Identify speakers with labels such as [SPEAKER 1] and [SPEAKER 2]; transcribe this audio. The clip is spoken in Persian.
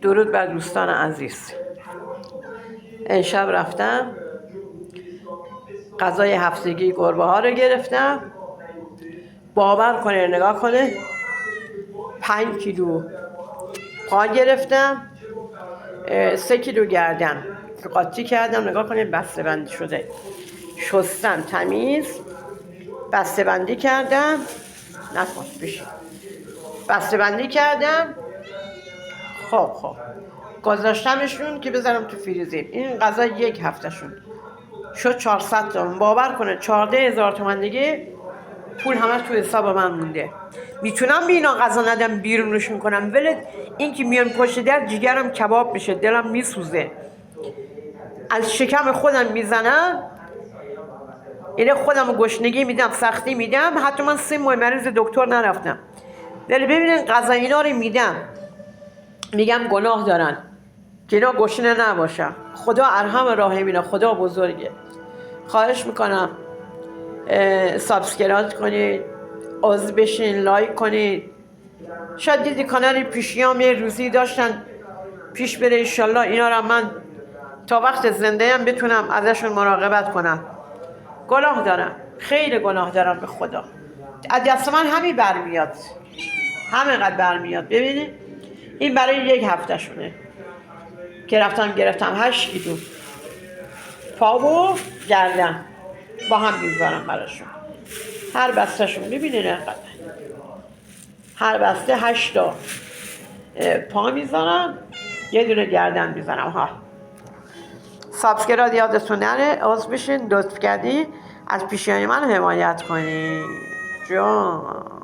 [SPEAKER 1] درود بر دوستان عزیز. امشب رفتم غذای هفتگی گربه ها رو گرفتم. باور کنه نگاه کنه 5 کیلو پا گرفتم، 3 کیلو گردن قاطی کردم. نگاه کنه بسته بندی شده، شستم تمیز، بسته بندی کردم. نکن بشین. بسته بندی کردم. خب گذاشتمشون که بذارم تو فریزر. این غذا 1 هفته شد 400 تومن. باور کنه 14,000 تومن دیگه پول همه تو حساب من مونده. میتونم به اینا غذا ندم بیرونشون کنم، ولی این که میان پشت در جگرم کباب میشه، دلم میسوزه، از شکم خودم میزنم. اینه خودم گشنگی میدم، سختی میدم. حتی من 3 ماه مریض دکتر نرفتم، ولی ببینین غذا اینا رو میدم، میگم گناه دارن که اینا گشنه نباشن. خدا ارحم راحمینه، خدا بزرگه. خواهش میکنم سابسکرایب کنید، عضو بشین، لایک کنید. شاید دیدی کانال پیشیام یه روزی داشتن پیش بره، انشالله اینا را من تا وقت زنده ام بتونم ازشون مراقبت کنم. گناه دارم، خیلی گناه دارم به خدا. از دست من همین برمیاد، همینقدر برمیاد. ببینید این برای 1 هفته شونه که رفتم گرفتم 8 کیلو پا و گردن با هم میذارم براشون. هر بسته شون ببینید اینقدر، هر بسته 8 تا پا میذارم، یه دونه گردن میذارم. ها سابسکرایب یادتون نره، عضو بشین، لطف کردی از پیشیانی من حمایت کنی جان.